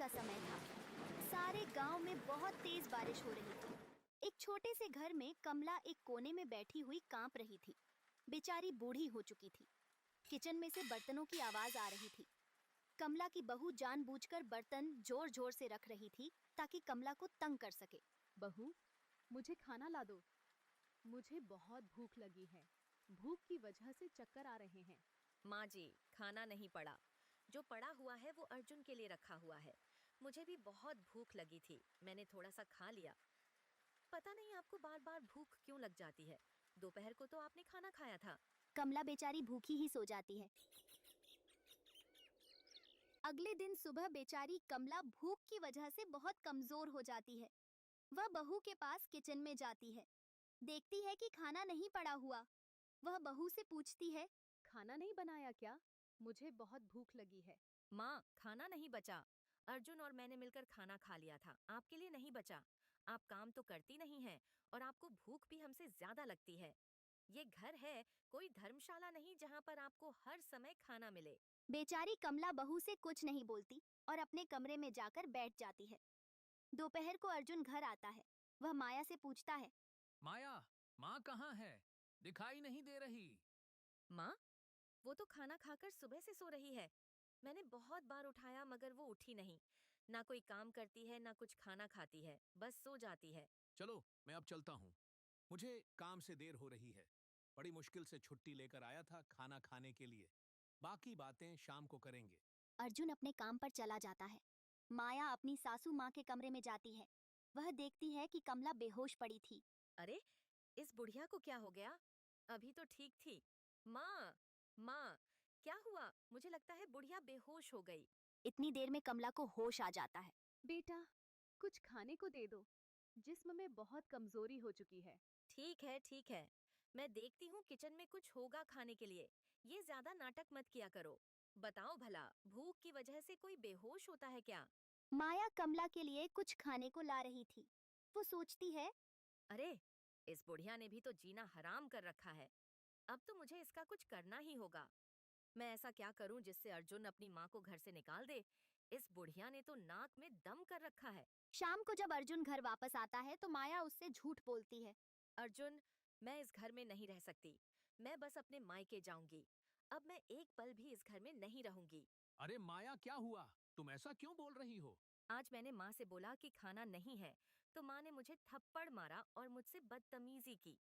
का समय था। सारे गांव में बहुत तेज बारिश हो रही थी। एक छोटे से घर में कमला एक कोने में बैठी हुई कांप रही थी। बेचारी बूढ़ी हो चुकी थी। किचन में से बर्तनों की आवाज आ रही थी। कमला की बहू जानबूझकर बर्तन जोर जोर से रख रही थी ताकि कमला को तंग कर सके। बहू, मुझे खाना ला दो। मुझे बहुत भूख लगी है। भूख की वजह से चक्कर आ रहे हैं। माँ जी, खाना नहीं पड़ा। जो पड़ा हुआ है वो अर्जुन के लिए रखा हुआ है। मुझे भी बहुत भूख लगी थी, मैंने थोड़ा सा खा लिया। पता नहीं आपको बार बार भूख क्यों लग जाती है। दोपहर को तो आपने खाना खाया था। कमला बेचारी भूखी ही सो जाती है। अगले दिन सुबह बेचारी कमला भूख की वजह से बहुत कमजोर हो जाती है। वह बहू के पास किचन में जाती है। देखती है कि खाना नहीं पड़ा हुआ। वह बहू से पूछती है, खाना नहीं बनाया क्या? मुझे बहुत भूख लगी है। माँ, खाना नहीं बचा। अर्जुन और मैंने मिलकर खाना खा लिया था, आपके लिए नहीं बचा। आप काम तो करती नहीं हैं और आपको भूख भी हमसे ज्यादा लगती है। ये घर है, कोई धर्मशाला नहीं जहाँ पर आपको हर समय खाना मिले। बेचारी कमला बहू से कुछ नहीं बोलती और अपने कमरे में जाकर बैठ जाती है। दोपहर को अर्जुन घर आता है। वह माया से पूछता है, माया, माँ कहाँ है? दिखाई नहीं दे रही। माँ, वो तो खाना खाकर सुबह से सो रही है। मैंने बहुत बार उठाया मगर वो उठी नहीं। ना कोई काम करती है ना कुछ खाना खाती है, बस सो जाती है। चलो, मैं अब चलता हूँ। मुझे काम से देर हो रही है। बड़ी मुश्किल से छुट्टी लेकर आया था खाना खाने के लिए। बाकी बातें शाम को करेंगे। अर्जुन अपने काम पर चला जाता है। माया अपनी सासू माँ के कमरे में जाती है। वह देखती है कि कमला बेहोश पड़ी थी। अरे, इस बुढ़िया को क्या हो गया? अभी तो ठीक थी। माँ, माँ, क्या हुआ? मुझे लगता है बुढ़िया बेहोश हो गई। इतनी देर में कमला को होश आ जाता है। बेटा, कुछ खाने को दे दो। जिस्म में बहुत कमजोरी हो चुकी है। ठीक है, ठीक है। मैं देखती हूँ किचन में कुछ होगा खाने के लिए। ये ज्यादा नाटक मत किया करो। बताओ भला, भूख की वजह से कोई बेहोश होता है क्या? माया कमला के लिए कुछ खाने को ला रही थी। वो सोचती है, अरे, इस बुढ़िया ने भी तो जीना हराम कर रखा है। अब तो मुझे इसका कुछ करना ही होगा। मैं ऐसा क्या करूं जिससे अर्जुन अपनी माँ को घर से निकाल दे? इस बुढ़िया ने तो नाक में दम कर रखा है। शाम को जब अर्जुन घर वापस आता है तो माया उससे झूठ बोलती है। अर्जुन, मैं इस घर में नहीं रह सकती। मैं बस अपने मायके जाऊंगी। अब मैं एक पल भी इस घर में नहीं रहूंगी। अरे माया, क्या हुआ? तुम ऐसा क्यों बोल रही हो? आज मैंने माँ से बोला कि खाना नहीं है, तो माँ ने मुझे थप्पड़ मारा और मुझसे बदतमीजी की।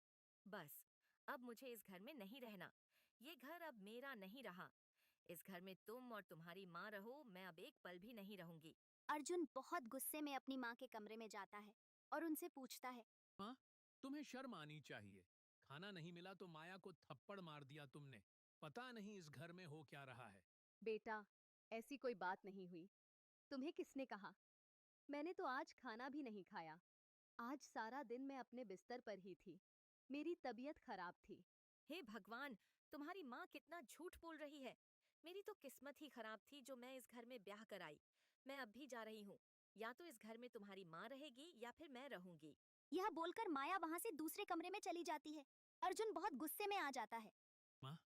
बस, अब मुझे इस घर में नहीं रहना। ये घर अब मेरा नहीं रहा। इस घर में तुम और तुम्हारी माँ रहो, मैं अब एक पल भी नहीं रहूंगी। अर्जुन बहुत गुस्से में अपनी माँ के कमरे में जाता है और उनसे पूछता है, माँ, तुम्हें शर्म आनी चाहिए। खाना नहीं मिला तो माया को थप्पड़ मार दिया तुमने। पता नहीं इस घर में हो क्या रहा है। बेटा, ऐसी कोई बात नहीं हुई। तुम्हें किसने कहा? मैंने तो आज खाना भी नहीं खाया। आज सारा दिन मैं अपने बिस्तर पर ही थी। मेरी तबीयत खराब थी। हे भगवान, तुम्हारी माँ कितना झूठ बोल रही है। मेरी तो किस्मत ही खराब थी जो मैं इस घर में ब्याह कराई। मैं अब भी जा रही हूँ। या तो इस घर में तुम्हारी माँ रहेगी या फिर मैं रहूंगी। यह बोलकर माया वहां से दूसरे कमरे में चली जाती है। अर्जुन बहुत गुस्से में आ जाता है। माँ,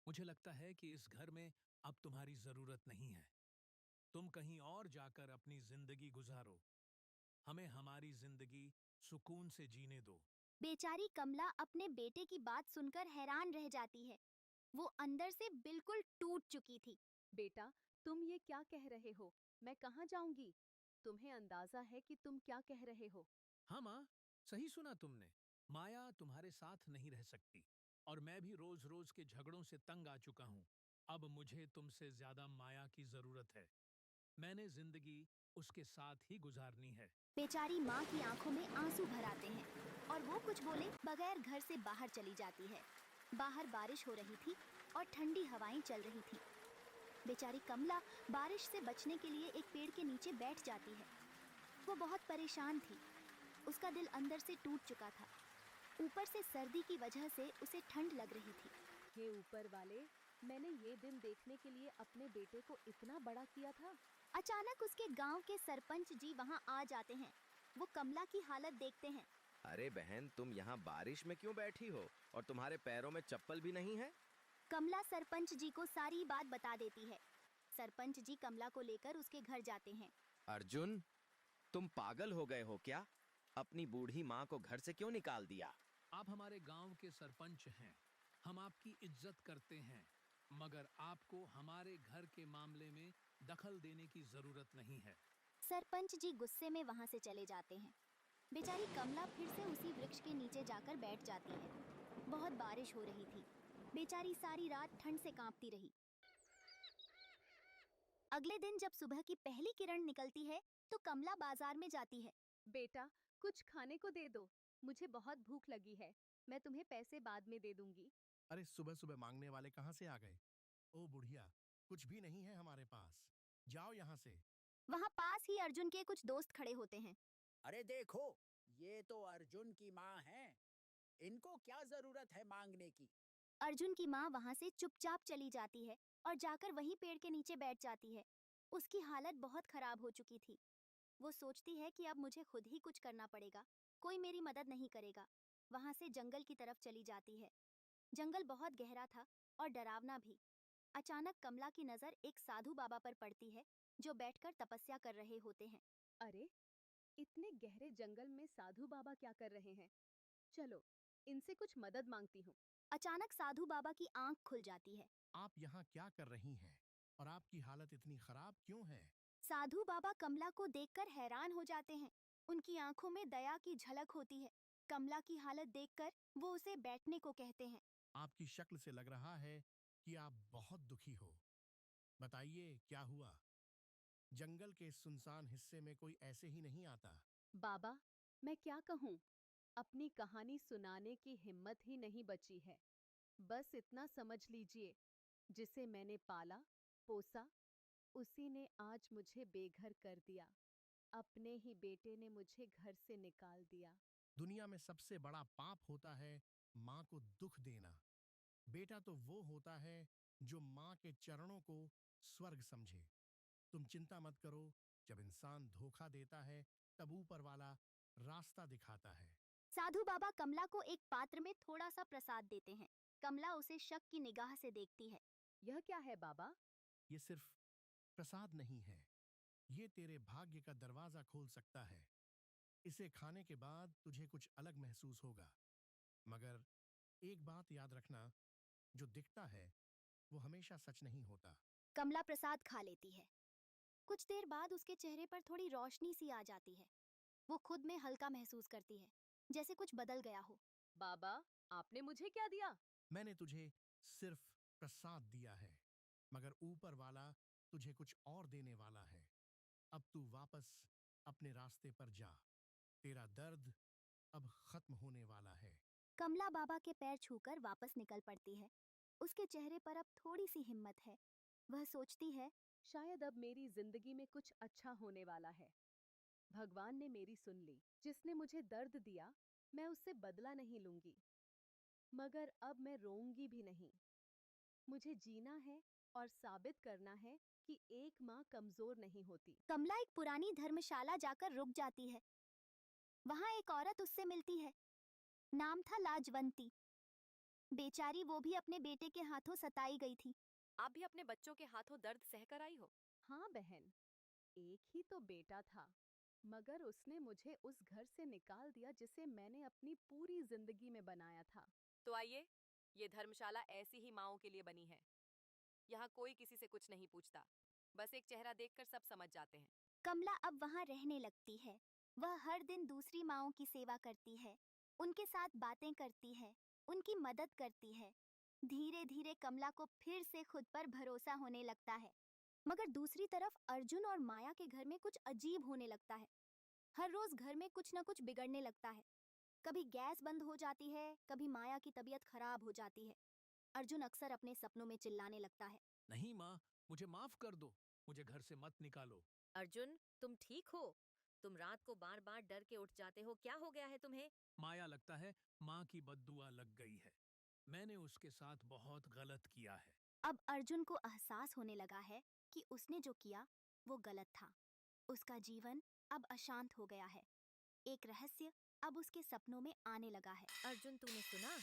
मुझे लगता है कि इस घर में अब तुम्हारी जरूरत नहीं है। तुम कहीं और जाकर अपनी जिंदगी गुजारो। हमें हमारी जिंदगी सुकून से जीने दो। बेचारी कमला अपने बेटे की बात सुनकर हैरान रह जाती है। वो अंदर से बिल्कुल टूट चुकी थी। बेटा, तुम ये क्या कह रहे हो? मैं कहाँ जाऊंगी? तुम्हें अंदाजा है कि तुम क्या कह रहे हो? हाँ माँ, सही सुना तुमने। माया तुम्हारे साथ नहीं रह सकती और मैं भी रोज रोज के झगड़ों से तंग आ चुका हूँ। अब मुझे तुमसे ज्यादा माया की जरूरत है। मैंने जिंदगी उसके साथ ही गुजारनी है। बेचारी माँ की आंखों में आंसू भर आते हैं और वो कुछ बोले बगैर घर से बाहर चली जाती है। बाहर बारिश हो रही थी और ठंडी हवाएं चल रही थी। बेचारी कमला बारिश से बचने के लिए एक पेड़ के नीचे बैठ जाती है। वो बहुत परेशान थी। उसका दिल अंदर से टूट चुका था। ऊपर से सर्दी की वजह से उसे ठंड लग रही थी। हे ऊपर वाले, मैंने ये दिन देखने के लिए अपने बेटे को इतना बड़ा किया था। अचानक उसके गांव के सरपंच जी वहां आ जाते हैं। वो कमला की हालत देखते हैं। अरे बहन, तुम यहाँ बारिश में क्यों बैठी हो और तुम्हारे पैरों में चप्पल भी नहीं है? कमला सरपंच जी को सारी बात बता देती है। सरपंच जी कमला को लेकर उसके घर जाते हैं। अर्जुन, तुम पागल हो गए हो क्या? अपनी बूढ़ी माँ को घर से क्यों निकाल दिया? आप हमारे गांव के सरपंच हैं। हम आपकी इज्जत करते हैं, मगर आपको हमारे घर के मामले में दखल देने की जरूरत नहीं है। सरपंच जी गुस्से में वहां से चले जाते हैं। बेचारी कमला फिर से उसी वृक्ष के नीचे जाकर बैठ जाती है। बहुत बारिश हो रही थी। बेचारी सारी रात ठंड से कांपती रही। अगले दिन जब सुबह की पहली किरण निकलती है तो कमला बाजार में जाती है। बेटा, कुछ खाने को दे दो। मुझे बहुत भूख लगी है। मैं तुम्हें पैसे बाद में दे दूंगी। अरे सुबह सुबह मांगने वाले कहाँ से आ गए? ओ बुढ़िया, कुछ भी नहीं है हमारे पास। जाओ यहाँ से। वहाँ पास ही अर्जुन के कुछ दोस्त खड़े होते हैं। अरे देखो, ये तो अर्जुन की माँ है। इनको क्या जरूरत है मांगने की? अर्जुन की माँ वहाँ से चुपचाप चली जाती है और जाकर वहीं पेड़ के नीचे बैठ जाती है। उसकी हालत बहुत खराब हो चुकी थी। वो सोचती है कि अब मुझे खुद ही कुछ करना पड़ेगा, कोई मेरी मदद नहीं करेगा। वहाँ से जंगल की तरफ चली जाती है। जंगल बहुत गहरा था और डरावना भी। अचानक कमला की नजर एक साधु बाबा पर पड़ती है जो बैठकर तपस्या कर रहे होते हैं। अरे, इतने गहरे जंगल में साधु बाबा क्या कर रहे हैं? चलो, इनसे कुछ मदद मांगती हूँ। अचानक साधु बाबा की आंख खुल जाती है। आप यहाँ क्या कर रही हैं? और आपकी हालत इतनी खराब क्यों है? साधु बाबा कमला को देखकर हैरान हो जाते हैं। उनकी आंखों में दया की झलक होती है। कमला की हालत देखकर वो उसे बैठने को कहते हैं। आपकी शक्ल से लग रहा है कि आप बहुत दुखी हो। बताइए क्या हुआ? जंगल के इस सुनसान हिस्से में कोई ऐसे ही नहीं आता। बाबा, मैं क्या कहूँ? अपनी कहानी सुनाने की हिम्मत ही नहीं बची है। बस इतना समझ लीजिए, जिसे मैंने पाला पोसा, उसी ने आज मुझे बेघर कर दिया। अपने ही बेटे ने मुझे घर से निकाल दिया। दुनिया में सबसे बड़ा पाप होता है माँ को दुख देना। बेटा तो वो होता है जो माँ के चरणों को स्वर्ग समझे। तुम चिंता मत करो, जब इंसान धोखा देता है तब ऊपर वाला रास्ता दिखाता है। साधु बाबा कमला को एक पात्र में थोड़ा सा प्रसाद देते हैं। कमला उसे शक की निगाह से देखती है। यह क्या है बाबा? ये सिर्फ प्रसाद नहीं है, ये तेरे भाग्य का दरवाजा खोल सकता है। इसे खाने के बाद तुझे कुछ अलग महसूस होगा, मगर एक बात याद रखना, जो दिखता है वो हमेशा सच नहीं होता। कमला प्रसाद खा लेती है। कुछ देर बाद उसके चेहरे पर थोड़ी रोशनी सी आ जाती है। वो खुद में हल्का महसूस करती है, जैसे कुछ बदल गया हो। बाबा, आपने मुझे क्या दिया? मैंने तुझे सिर्फ प्रसाद दिया है, मगर ऊपर वाला तुझे कुछ और देने वाला है। अब तू वापस अपने रास्ते पर जा। तेरा दर्द अब खत्म होने वाला है। कमला बाबा के पैर छूकर वापस निकल पड़ती है। उसके चेहरे पर अब थोड़ी सी हिम्मत है। वह सोचती है, शायद अब मेरी जिंदगी में कुछ अच्छा होने वाला है। भगवान ने मेरी सुन ली। जिसने मुझे दर्द दिया, मैं उससे बदला नहीं लूंगी। मगर अब मैं रोऊंगी भी नहीं। मुझे जीना है और साबित करना है कि एक माँ कमजोर नहीं होती। कमला एक पुरानी धर्मशाला जाकर रुक जाती है। वहां एक औरत उससे मिलती है। नाम था लाजवंती। बेचारी वो भी अपने बेटे के हाथों सताई गई थी। आप भी अपने बच्चों के हाथों दर्द सहकर आई हो। हाँ बहन, एक ही तो बेटा था, मगर उसने मुझे उस घर से निकाल दिया जिसे मैंने अपनी पूरी जिंदगी में बनाया था। तो आइए, ये धर्मशाला ऐसी ही माँओं के लिए बनी है। यहाँ कोई किसी से कुछ नहीं पूछता, बस एक चेहरा देखकर सब समझ जाते हैं। कमला अब वहां रहने लगती है। वह हर दिन दूसरी माँओं की सेवा करती है, उनके साथ बातें करती है, उनकी मदद करती है। धीरे धीरे कमला को फिर से खुद पर भरोसा होने लगता है। मगर दूसरी तरफ अर्जुन और माया के घर में कुछ अजीब होने लगता है। हर रोज घर में कुछ न कुछ बिगड़ने लगता है। कभी गैस बंद हो जाती है, कभी माया की तबीयत खराब हो जाती है। अर्जुन अक्सर अपने सपनों में चिल्लाने लगता है। नहीं माँ, मुझे माफ कर दो, मुझे घर से मत निकालो। अर्जुन, तुम ठीक हो? तुम रात को बार बार डर के उठ जाते हो, क्या हो गया है तुम्हें? माया, लगता है माँ की बद्दुआ लग गई है। मैंने उसके साथ बहुत गलत किया है। अब अर्जुन को एहसास होने लगा है कि उसने जो किया वो गलत था। उसका जीवन अब अशांत हो गया है। एक रहस्य अब उसके सपनों में आने लगा है। अर्जुन, तूने सुना?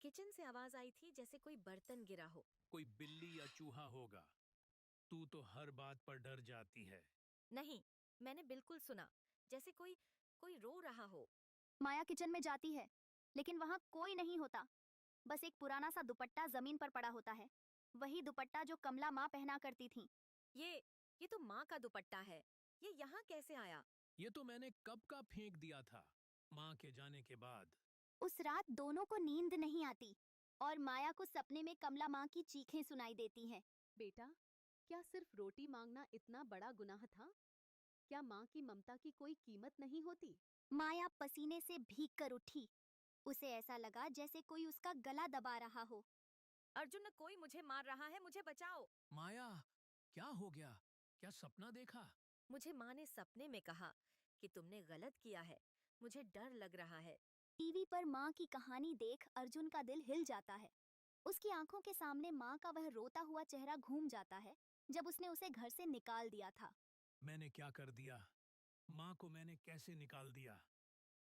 किचन से आवाज आई थी जैसे कोई बर्तन गिरा हो। कोई बिल्ली या चूहा होगा। तू तो हर बात पर डर जाती है। नहीं, मैंने बिल्कुल सुना, जैसे कोई कोई रो रहा हो। माया किचन में जाती है, लेकिन वहाँ कोई नहीं होता। बस एक पुराना सा दुपट्टा जमीन पर पड़ा होता है, वही दुपट्टा जो कमला माँ पहना करती थी। ये तो माँ का दुपट्टा है। ये यहाँ कैसे आया? ये तो मैंने कब का फेंक दिया था, माँ के जाने के बाद। उस रात दोनों को नींद नहीं आती और माया को सपने में कमला माँ की चीखें सुनाई देती हैं। बेटा, क्या सिर्फ रोटी मांगना इतना बड़ा गुनाह था? क्या माँ की ममता की कोई कीमत नहीं होती? माया पसीने से भीग कर उठी। उसे ऐसा लगा जैसे कोई उसका गला दबा रहा हो। अर्जुन, कोई मुझे मार रहा है, मुझे बचाओ। माया, क्या हो गया? क्या सपना देखा? मुझे माँ ने सपने में कहा कि तुमने गलत किया है। मुझे डर लग रहा है। टीवी पर माँ की कहानी देख अर्जुन का दिल हिल जाता है। उसकी आंखों के सामने माँ का वह रोता हुआ चेहरा घूम जाता है जब उसने उसे घर से निकाल दिया था। मैंने क्या कर दिया? माँ को मैंने कैसे निकाल दिया?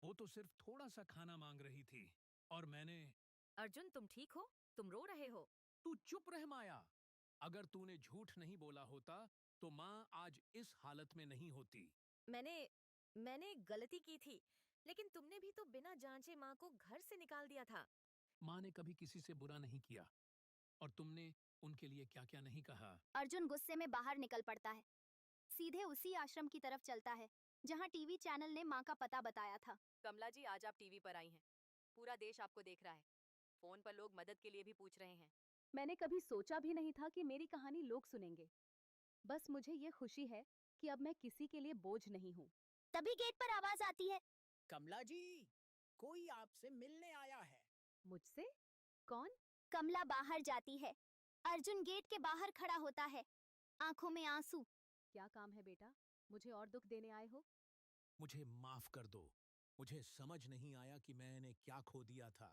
वो तो सिर्फ थोड़ा सा खाना मांग रही थी और मैंने। अर्जुन, तुम ठीक हो? तुम रो रहे हो। तू चुप रह माया। अगर तूने झूठ नहीं बोला होता तो माँ आज इस हालत में नहीं होती। मैंने मैंने गलती की थी, लेकिन तुमने भी तो बिना जांचे माँ को घर से निकाल दिया था। माँ ने कभी किसी से बुरा नहीं किया, और तुमने उनके लिए क्या क्या नहीं कहा। अर्जुन गुस्से में बाहर निकल पड़ता है। सीधे उसी आश्रम की तरफ चलता है जहाँ टीवी चैनल ने माँ का पता बताया था। कमला जी, आज आप टीवी पर आई हैं। पूरा देश आपको देख रहा है। फोन पर लोग मदद के लिए भी पूछ रहे हैं। मैंने कभी सोचा भी नहीं था कि मेरी कहानी लोग सुनेंगे। बस मुझे ये खुशी है कि अब मैं किसी के लिए बोझ नहीं हूँ। तभी गेट पर आवाज आती है। कमला जी, कोई आपसे मिलने आया है। मुझसे? कौन? कमला बाहर जाती है। अर्जुन गेट के बाहर खड़ा होता है, आंखों में आंसू। क्या काम है बेटा? मुझे और दुख देने आए हो? मुझे माफ कर दो। मुझे समझ नहीं आया कि मैंने क्या खो दिया था।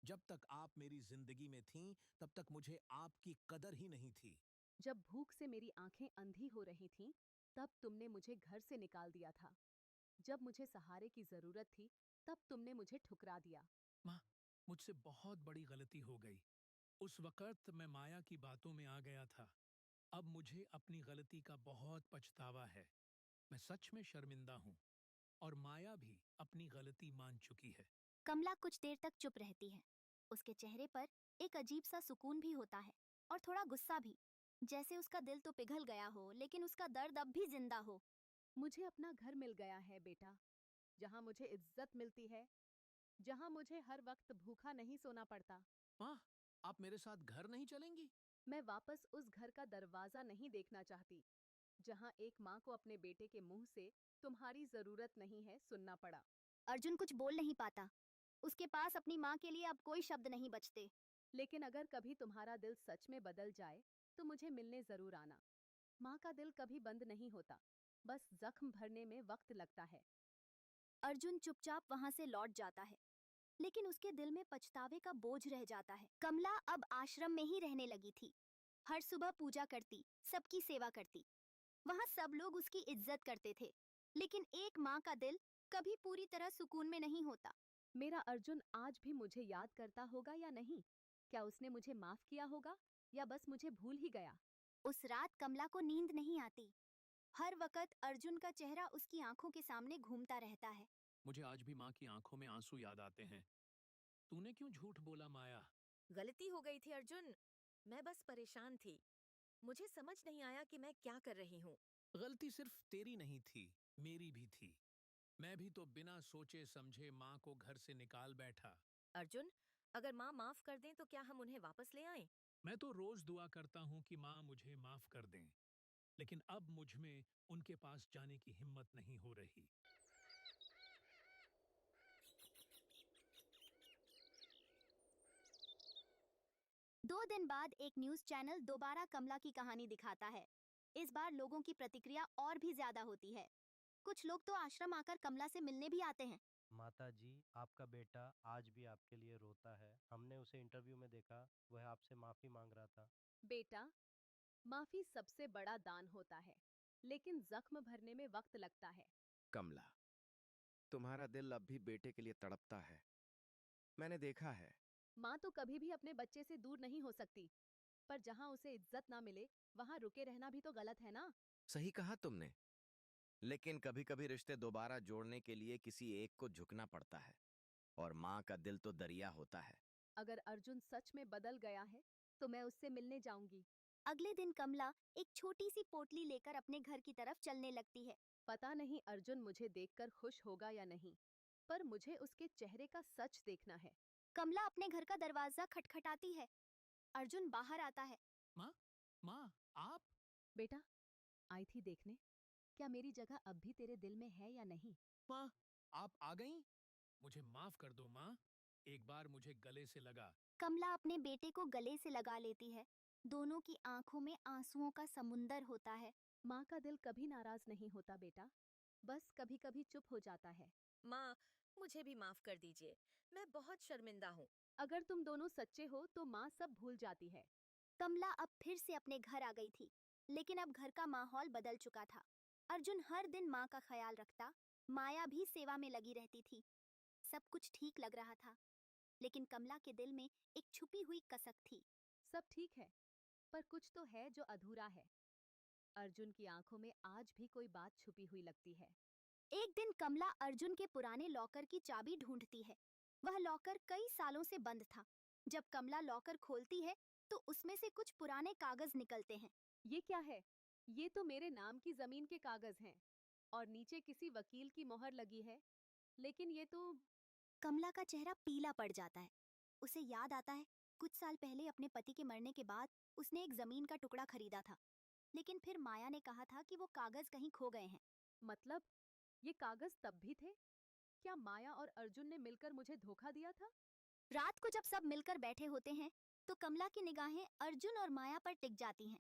जब तक आप मेरी जिंदगी में थीं, तब तक मुझे आपकी कदर ही नहीं थी। जब भूख से मेरी आंखें अंधी हो रही थीं, तब तुमने मुझे घर से निकाल दिया था। जब मुझे सहारे की जरूरत थी, तब तुमने मुझे ठुकरा दिया। माँ, मुझसे बहुत बड़ी गलती हो गई। उस वक़्त मैं माया की बातों में आ गया था। अब मुझे अपनी गलती का बहुत पछतावा है। मैं सच में शर्मिंदा हूँ, और माया भी अपनी गलती मान चुकी है। कमला कुछ देर तक चुप रहती है। उसके चेहरे पर एक अजीब सा सुकून भी होता है और थोड़ा गुस्सा भी, जैसे उसका दिल तो पिघल गया हो लेकिन उसका दर्द अब भी जिंदा हो। मुझे अपना घर मिल गया है बेटा, जहाँ मुझे इज्जत मिलती है, जहाँ मुझे हर वक्त भूखा नहीं सोना पड़ता। माँ, आप मेरे साथ घर नहीं चलेंगी? मैं वापस उस घर का दरवाजा नहीं देखना चाहती, जहाँ एक माँ को अपने बेटे के मुंह से तुम्हारी जरूरत नहीं है सुनना पड़ा। अर्जुन कुछ बोल नहीं पाता। उसके पास अपनी माँ के लिए अब कोई शब्द नहीं बचते। लेकिन अगर कभी तुम्हारा दिल सच में बदल जाए तो मुझे मिलने जरूर आना। माँ का दिल कभी बंद नहीं होता, बस जख्म भरने में वक्त लगता है। अर्जुन चुपचाप वहां से लौट जाता है, लेकिन उसके दिल में पछतावे का बोझ रह जाता है। कमला अब आश्रम में ही रहने लगी थी। हर सुबह पूजा करती, सबकी सेवा करती। वहां सब लोग उसकी इज्जत करते थे, लेकिन एक माँ का दिल कभी पूरी तरह सुकून में नहीं होता। मेरा अर्जुन आज भी मुझे याद करता होगा या नहीं? क्या उसने मुझे माफ किया होगा या बस मुझे भूल ही गया? उस रात कमला को नींद नहीं आती। हर वक्त अर्जुन का चेहरा उसकी आंखों के सामने घूमता रहता है। मुझे आज भी माँ की आंखों में आंसू याद आते हैं। तूने क्यों झूठ बोला माया? गलती हो गई थी अर्जुन। मैं बस परेशान थी। मुझे समझ नहीं आया कि मैं क्या कर रही हूँ। गलती सिर्फ तेरी नहीं थी, मेरी भी थी। मैं भी तो बिना सोचे समझे माँ को घर से निकाल बैठा। अर्जुन, अगर माँ माफ कर दें तो क्या हम उन्हें वापस ले आएं? मैं तो रोज दुआ करता हूँ कि माँ मुझे माफ कर दें, लेकिन अब मुझ में उनके पास जाने की हिम्मत नहीं हो रही। 2 दिन बाद एक न्यूज चैनल दोबारा कमला की कहानी दिखाता है। इस बार लोगों की प्रतिक्रिया और भी ज्यादा होती है। कुछ लोग तो आश्रम आकर कमला से मिलने भी आते हैं। माता जी, आपका बेटा आज भी आपके लिए रोता है। हमने उसे इंटरव्यू में देखा, वह आपसे माफ़ी मांग रहा था। बेटा, माफी सबसे बड़ा दान होता है, लेकिन जख्म भरने में वक्त लगता है। कमला, तुम्हारा दिल अब भी बेटे के लिए तड़पता है। मैंने देखा है। माँ तो कभी भी अपने बच्चे से दूर नहीं हो सकती, पर जहाँ उसे इज्जत ना मिले, वहाँ रुके रहना भी तो गलत है ना? सही कहा तुमने। लेकिन कभी कभी रिश्ते दोबारा जोड़ने के लिए किसी एक को झुकना पड़ता है, और माँ का दिल तो दरिया होता है। अगर अर्जुन सच में बदल गया है तो मैं उससे मिलने जाऊंगी। अगले दिन कमला एक छोटी सी पोटली लेकर अपने घर की तरफ चलने लगती है। पता नहीं अर्जुन मुझे देखकर खुश होगा या नहीं, पर मुझे उसके चेहरे का सच देखना है। कमला अपने घर का दरवाजा खटखटाती है। अर्जुन बाहर आता है। माँ, माँ, आप? बेटा, आई थी देखने, क्या मेरी जगह अब भी तेरे दिल में है या नहीं? माँ, आप आ गईं? मुझे माफ कर दो माँ, एक बार मुझे गले से लगा। कमला अपने बेटे को गले से लगा लेती है। दोनों की आंखों में आंसुओं का समुंदर होता है। माँ का दिल कभी नाराज नहीं होता बेटा, बस कभी कभी चुप हो जाता है। माँ, मुझे भी माफ कर दीजिए, मैं बहुत शर्मिंदा हूँ। अगर तुम दोनों सच्चे हो तो माँ सब भूल जाती है। कमला अब फिर से अपने घर आ गई थी, लेकिन अब घर का माहौल बदल चुका था। अर्जुन हर दिन माँ का ख्याल रखता, माया भी सेवा में लगी रहती थी। सब कुछ ठीक लग रहा था, लेकिन कमला के दिल में एक छुपी हुई कसक थी। सब ठीक है, पर कुछ तो है जो अधूरा है। अर्जुन की आंखों में आज भी कोई बात छुपी हुई लगती है। एक दिन कमला अर्जुन के पुराने लॉकर की चाबी ढूंढती है। वह लॉकर कई सालों से बंद था। जब कमला लॉकर खोलती है तो उसमें से कुछ पुराने कागज निकलते हैं। ये क्या है? ये तो मेरे नाम की जमीन के कागज हैं और नीचे किसी वकील की मोहर लगी है। लेकिन ये तो कमला का चेहरा पीला पड़ जाता है। उसे याद आता है, कुछ साल पहले अपने पति के मरने के बाद उसने एक जमीन का टुकड़ा खरीदा था, लेकिन फिर माया ने कहा था कि वो कागज कहीं खो गए हैं। मतलब ये कागज तब भी थे? क्या माया और अर्जुन ने मिलकर मुझे धोखा दिया था? रात को जब सब मिलकर बैठे होते हैं तो कमला की निगाहें अर्जुन और माया पर टिक जाती हैं।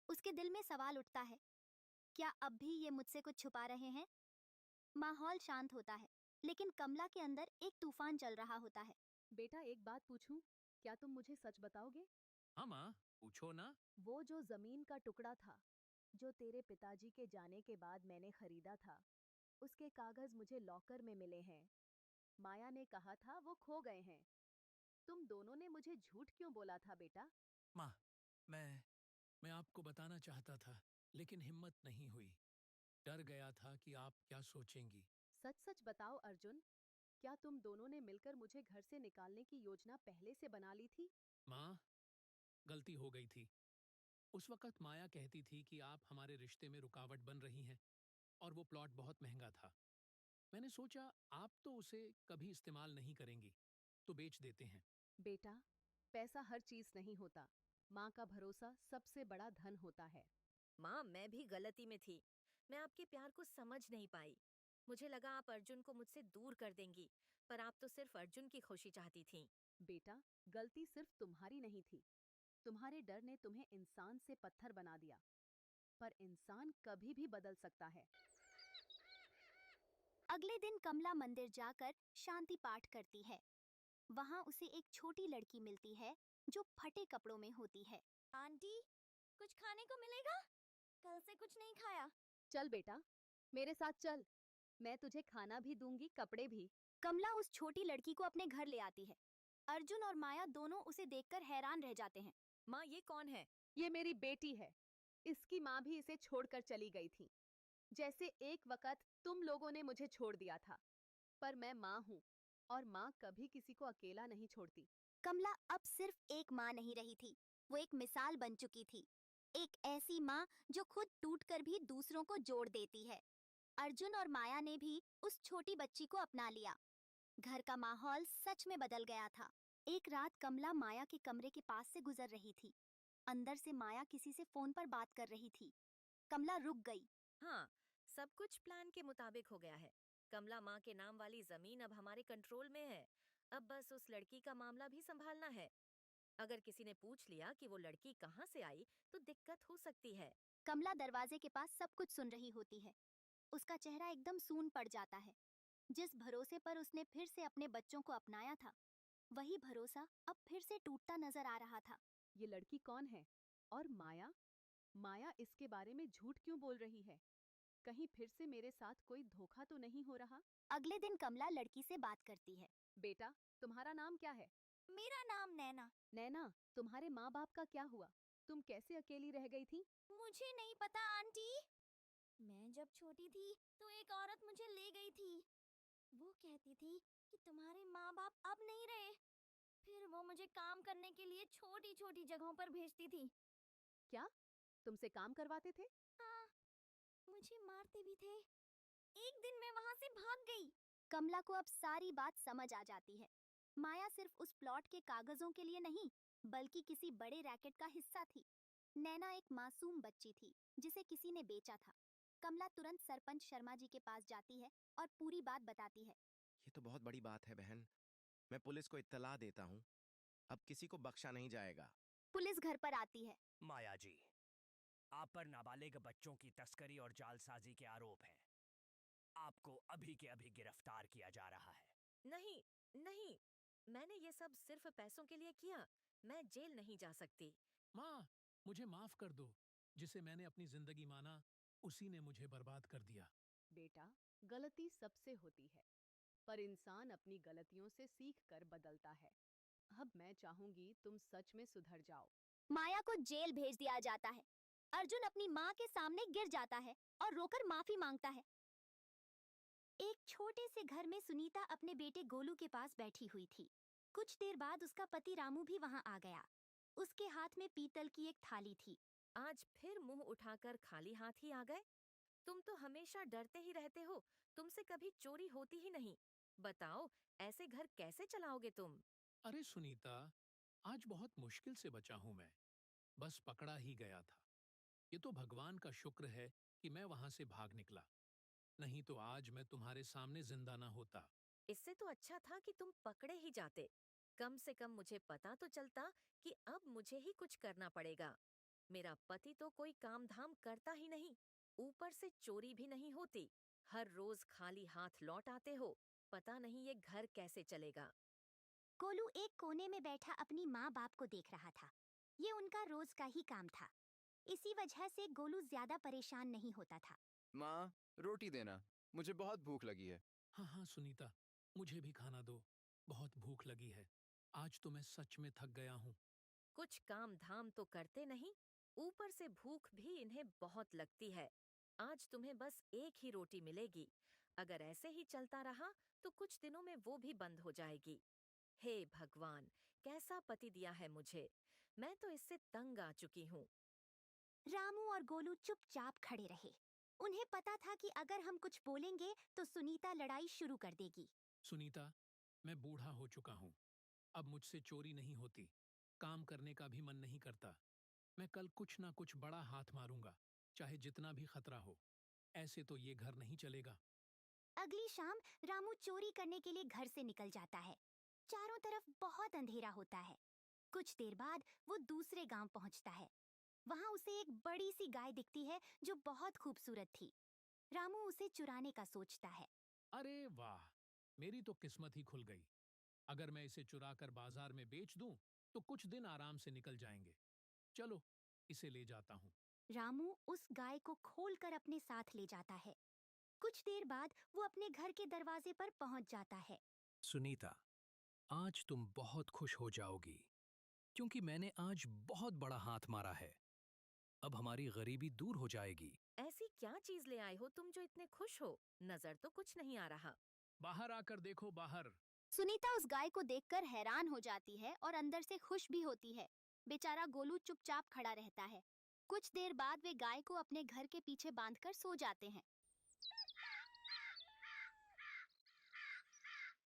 उसके दिल में सवाल उठता है, क्या अब भी ये मुझसे कुछ छुपा रहे हैं? माहौल शांत होता है, लेकिन कमला के अंदर एक तूफान चल रहा होता है। बेटा, एक बात पूछूं? क्या तुम मुझे सच बताओगे? हाँ माँ, पूछो ना। वो जो जमीन का टुकड़ा था जो तेरे पिताजी के जाने के बाद मैंने खरीदा था, उसके कागज मुझे लॉकर में मिले हैं। माया ने कहा था वो खो गए हैं। तुम दोनों ने मुझे झूठ क्यों बोला था बेटा? माँ, मैं आपको बताना चाहता था, लेकिन हिम्मत नहीं हुई। डर गया था कि आप क्या सोचेंगी। सच सच बताओ अर्जुन, क्या तुम दोनों ने मिलकर मुझे घर से निकालने की योजना पहले से बना ली थी? माँ, गलती हो गई थी। उस वक्त माया कहती थी कि आप हमारे रिश्ते में रुकावट बन रही हैं, और वो प्लॉट बहुत महंगा था। मैंने सोचा आप तो उसे कभी इस्तेमाल नहीं करेंगी, तो बेच देते हैं। बेटा, पैसा हर चीज नहीं होता। माँ का भरोसा सबसे बड़ा धन होता है। माँ, मैं भी गलती में थी। मैं आपके प्यार को समझ नहीं पाई। मुझे लगा आप अर्जुन को मुझसे दूर कर देंगी, पर आप तो सिर्फ अर्जुन की खुशी चाहती थीं। बेटा, गलती सिर्फ तुम्हारी नहीं थी। तुम्हारे डर ने तुम्हें इंसान से पत्थर बना दिया, पर इंसान कभी भी बदल सकता है। अगले दिन कमला मंदिर जाकर शांति पाठ करती है। वहां उसे एक छोटी लड़की मिलती है जो फटे कपड़ों में होती है। आंटी, कुछ खाने को मिलेगा? कल से कुछ नहीं खाया। चल बेटा, मेरे साथ चल, मैं तुझे खाना भी दूंगी, कपड़े भी। कमला उस छोटी लड़की को अपने घर ले आती है। अर्जुन और माया दोनों उसे देखकर हैरान रह जाते हैं। माँ, ये कौन है? ये मेरी बेटी है। इसकी माँ भी इसे छोड़कर चली गई थी, जैसे एक वक्त तुम लोगों ने मुझे छोड़ दिया था। पर मैं माँ हूँ, और माँ कभी किसी को अकेला नहीं छोड़ती। कमला अब सिर्फ एक माँ नहीं रही थी, वो एक मिसाल बन चुकी थी। एक ऐसी माँ जो खुद टूटकर भी दूसरों को जोड़ देती है। अर्जुन और माया ने भी उस छोटी बच्ची को अपना लिया। घर का माहौल सच में बदल गया था। एक रात कमला माया के कमरे के पास से गुजर रही थी। अंदर से माया किसी से फोन पर बात कर रही थी। कमला रुक गई। हाँ, सब कुछ प्लान के मुताबिक हो गया है। कमला माँ के नाम वाली जमीन अब हमारे कंट्रोल में है। अब बस उस लड़की का मामला भी संभालना है। अगर किसी ने पूछ लिया कि वो लड़की कहाँ से आई, तो दिक्कत हो सकती है। कमला दरवाजे के पास सब कुछ सुन रही होती है। उसका चेहरा एकदम सून पड़ जाता है। जिस भरोसे पर उसने फिर से अपने बच्चों को अपनाया था, वही भरोसा अब फिर से टूटता नजर आ रहा था। ये लड़की कौन है? और माया? माया इसके बारे में झूठ क्यों बोल रही है? कहीं फिर से मेरे साथ कोई धोखा तो नहीं हो रहा? अगले दिन कमला लड़की से बात करती है। बेटा, तुम्हारा नाम क्या है? मेरा नाम नैना। नैना, तुम्हारे माँ बाप का क्या हुआ? तुम कैसे अकेली रह गई थी? मुझे नहीं पता आंटी। मैं जब छोटी थी तो एक औरत मुझे ले गई थी। वो कहती थी कि तुम्हारे माँ बाप अब नहीं रहे। फिर वो मुझे काम करने के लिए छोटी छोटी जगहों पर भेजती थी। क्या तुमसे काम करवाते थे? हाँ, मुझे मारते भी थे। एक दिन मैं वहां से भाग गई। कमला को अब सारी बात समझ आ जाती है। माया सिर्फ उस प्लॉट के कागजों के लिए नहीं, बल्कि किसी बड़े रैकेट का हिस्सा थी। नैना एक मासूम बच्ची थी जिसे किसी ने बेचा था। कमला तुरंत सरपंच शर्मा जी के पास जाती है और पूरी बात बताती है। ये तो बहुत बड़ी बात है बहन। मैं पुलिस को इत्तला देता हूँ। अब किसी को बख्शा नहीं जाएगा। पुलिस घर पर आती है। माया जी, आप पर नाबालिग बच्चों की तस्करी और जालसाजी के आरोप हैं। आपको अभी के अभी गिरफ्तार किया जा रहा है। नहीं, नहीं, मैंने ये सब सिर्फ पैसों के लिए किया। मैं जेल नहीं जा सकती। माँ, मुझे माफ कर दो। जिसे मैंने अपनी जिंदगी माना, उसी ने मुझे बर्बाद कर दिया। बेटा, गलती सबसे होती है, पर इंसान अपनी गलतियों से सीख कर बदलता है। अब मैं चाहूंगी तुम सच में सुधर जाओ। माया को जेल भेज दिया जाता है। अर्जुन अपनी माँ के सामने गिर जाता है और रोकर माफी मांगता है। एक छोटे से घर में सुनीता अपने बेटे गोलू के पास बैठी हुई थी। कुछ देर बाद उसका पति रामू भी वहां आ गया। उसके हाथ में पीतल की एक थाली थी। आज फिर मुंह उठाकर खाली हाथ ही आ गए? तुम तो हमेशा डरते ही रहते हो। तुमसे कभी चोरी होती ही नहीं। बताओ, ऐसे घर कैसे चलाओगे तुम? अरे सुनीता, आज बहुत मुश्किल से बचा हूं मैं। बस पकड़ा ही गया था। ये तो भगवान का शुक्र है कि मैं वहां से भाग निकला। नहीं तो आज मैं तुम्हारे सामने जिंदा ना होता। इससे तो अच्छा था कि तुम पकड़े ही जाते। कम से कम मुझे पता तो चलता कि अब मुझे ही कुछ करना पड़ेगा। मेरा पति तो कोई काम धाम करता ही नहीं, ऊपर से चोरी भी नहीं होती। हर रोज खाली हाथ लौट आते हो। पता नहीं ये घर कैसे चलेगा। गोलू एक कोने में बैठा अपनी माँ बाप को देख रहा था। ये उनका रोज का ही काम था। इसी वजह से गोलू ज्यादा परेशान नहीं होता था। माँ, रोटी देना, मुझे बहुत भूख लगी है। हाँ हाँ सुनीता, मुझे भी खाना दो। बहुत भूख लगी है। आज तो मैं सच में थक गया हूँ। कुछ काम धाम तो करते नहीं, ऊपर से भूख भी इन्हें बहुत लगती है। आज तुम्हें बस एक ही रोटी मिलेगी। अगर ऐसे ही चलता रहा तो कुछ दिनों में वो भी बंद हो जाएगी। हे भगवान, कैसा पति दिया है मुझे। मैं तो इससे तंग आ चुकी हूँ। रामू और गोलू चुपचाप खड़े रहे। उन्हें पता था कि अगर हम कुछ बोलेंगे तो सुनीता लड़ाई शुरू कर देगी। सुनीता, मैं बूढ़ा हो चुका हूँ। अब मुझसे चोरी नहीं होती। काम करने का भी मन नहीं करता। मैं कल कुछ ना कुछ बड़ा हाथ मारूंगा, चाहे जितना भी खतरा हो। ऐसे तो ये घर नहीं चलेगा। अगली शाम रामू चोरी करने के लिए घर से निकल जाता है। चारों तरफ बहुत अंधेरा होता है। कुछ देर बाद वो दूसरे गांव पहुंचता है। वहां उसे एक बड़ी सी गाय दिखती है जो बहुत खूबसूरत थी। रामू उसे चुराने का सोचता है। अरे वाह, मेरी तो किस्मत ही खुल गई। अगर मैं इसे चुराकर बाजार में बेच दूं, तो कुछ दिन आराम से निकल जाएंगे। चलो, इसे ले जाता हूँ। रामू उस गाय को खोलकर अपने साथ ले जाता है। कुछ देर बाद वो अपने घर के दरवाजे पर पहुंच जाता है। सुनीता, आज तुम बहुत खुश हो जाओगी, क्योंकि मैंने आज बहुत बड़ा हाथ मारा है। अब हमारी गरीबी दूर हो जाएगी। ऐसी क्या चीज ले आए हो तुम जो इतने खुश हो? नजर तो कुछ नहीं आ रहा। बाहर आकर देखो, बाहर। सुनीता उस गाय को देखकर हैरान हो जाती है और अंदर से खुश भी होती है। बेचारा गोलू चुपचाप खड़ा रहता है। कुछ देर बाद वे गाय को अपने घर के पीछे बांधकर सो जाते हैं।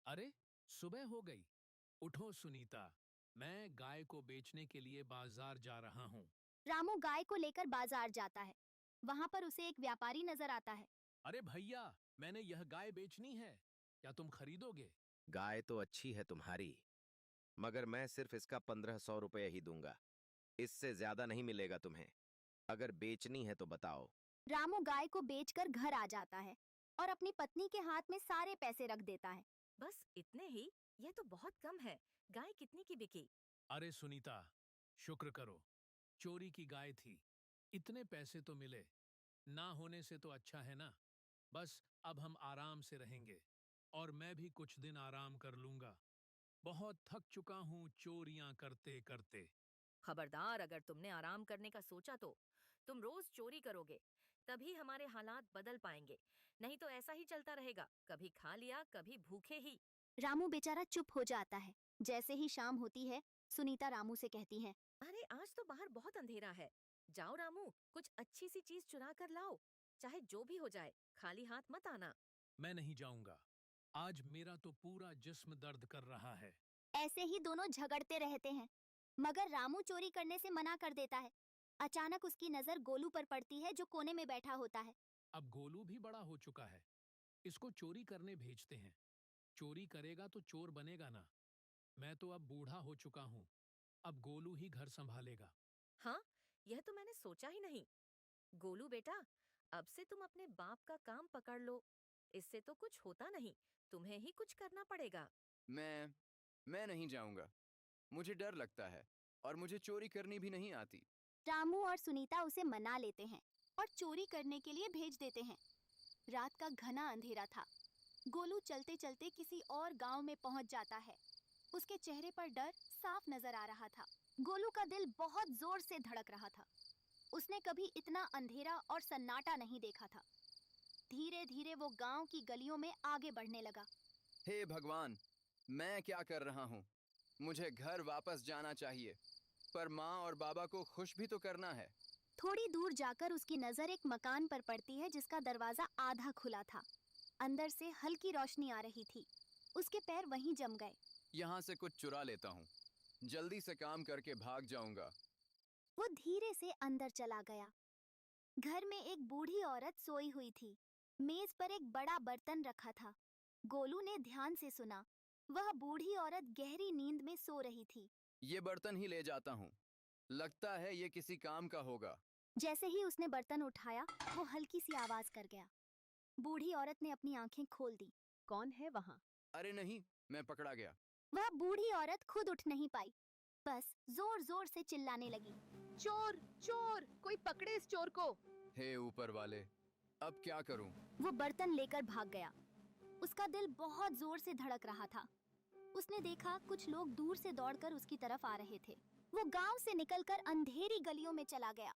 अरे, सुबह हो गई। उठो सुनीता, मैं गाय को बेचने के लिए बाजार जा रहा हूँ। रामू गाय को लेकर बाजार जाता है। वहां पर उसे एक व्यापारी नजर आता है। अरे भैया, मैंने यह गाय बेचनी है। क्या तुम खरीदोगे? गाय तो अच्छी है तुम्हारी, मगर मैं सिर्फ इसका 1500 रुपये ही दूंगा। इससे ज्यादा नहीं मिलेगा तुम्हें। अगर बेचनी है तो बताओ। रामू गाय को बेचकर घर आ जाता है और अपनी पत्नी के हाथ में सारे पैसे रख देता है। बस इतने ही? यह तो बहुत कम है। गाय कितने की बिकी? अरे सुनीता, शुक्र करो, चोरी की गाय थी। इतने पैसे तो मिले। ना होने से तो अच्छा है ना। बस अब हम आराम से रहेंगे, और मैं भी कुछ दिन आराम कर लूंगा। बहुत थक चुका हूँ चोरियां करते करते। खबरदार, अगर तुमने आराम करने का सोचा तो तुम रोज चोरी करोगे। तभी हमारे हालात बदल पाएंगे, नहीं तो ऐसा ही चलता रहेगा, कभी खा लिया कभी भूखे ही। रामू बेचारा चुप हो जाता है। जैसे ही शाम होती है, सुनीता रामू से कहती है, अरे आज तो बाहर बहुत अंधेरा है, जाओ रामू कुछ अच्छी सी चीज चुरा कर लाओ, चाहे जो भी हो जाए, खाली हाथ मत आना। मैं नहीं जाऊंगा। आज मेरा तो पूरा जिस्म दर्द कर रहा है। ऐसे ही दोनों झगड़ते रहते हैं, मगर रामू चोरी करने से मना कर देता है। अचानक उसकी नजर गोलू पर पड़ती है जो कोने में बैठा होता है। अब गोलू भी बड़ा हो चुका है, इसको चोरी करने भेजते हैं। चोरी करेगा तो चोर बनेगा ना। मैं तो अब बूढ़ा हो चुका हूँ, अब गोलू ही घर संभालेगा। हाँ, यह तो मैंने सोचा ही नहीं। गोलू बेटा, अब से तुम अपने बाप का काम पकड़ लो, इससे तो कुछ होता नहीं, तुम्हें ही कुछ करना पड़ेगा। मैं नहीं जाऊंगा। मुझे डर लगता है और मुझे चोरी करनी भी नहीं आती। रामू और सुनीता उसे मना लेते हैं और चोरी करने के लिए भेज देते हैं। रात का घना अंधेरा था। गोलू चलते चलते किसी और गांव में पहुंच जाता है। उसके चेहरे पर डर साफ नजर आ रहा था। गोलू का दिल बहुत जोर से धड़क रहा था। उसने कभी इतना अंधेरा और सन्नाटा नहीं देखा था। धीरे धीरे वो गांव की गलियों में आगे बढ़ने लगा। हे भगवान, मैं क्या कर रहा हूँ? मुझे घर वापस जाना चाहिए, पर माँ और बाबा को खुश भी तो करना है। थोड़ी दूर जाकर उसकी नजर एक मकान पर पड़ती है जिसका दरवाजा आधा खुला था। अंदर से हल्की रोशनी आ रही थी। उसके पैर वहीं जम गए। यहाँ से कुछ चुरा लेता हूँ, जल्दी से काम करके भाग जाऊंगा। वो धीरे से अंदर चला गया। घर में एक बूढ़ी औरत सोई हुई थी। मेज पर एक बड़ा बर्तन रखा था। गोलू ने ध्यान से सुना। वह बूढ़ी औरत गहरी नींद में सो रही थी। ये बर्तन ही ले जाता हूँ, लगता है ये किसी काम का होगा। जैसे ही उसने बर्तन उठाया, वो हल्की सी आवाज कर गया। बूढ़ी औरत ने अपनी आंखें खोल दी। कौन है वहाँ? अरे नहीं, मैं पकड़ा गया। वह बूढ़ी औरत खुद उठ नहीं पाई, बस जोर जोर से चिल्लाने लगी। चोर चोर, कोई पकड़े इस चोर को। हे ऊपर वाले, अब क्या करूं? वो बर्तन लेकर भाग गया। उसका दिल बहुत जोर से धड़क रहा था। उसने देखा कुछ लोग दूर से दौड़कर उसकी तरफ आ रहे थे। वो गांव से निकलकर अंधेरी गलियों में चला गया।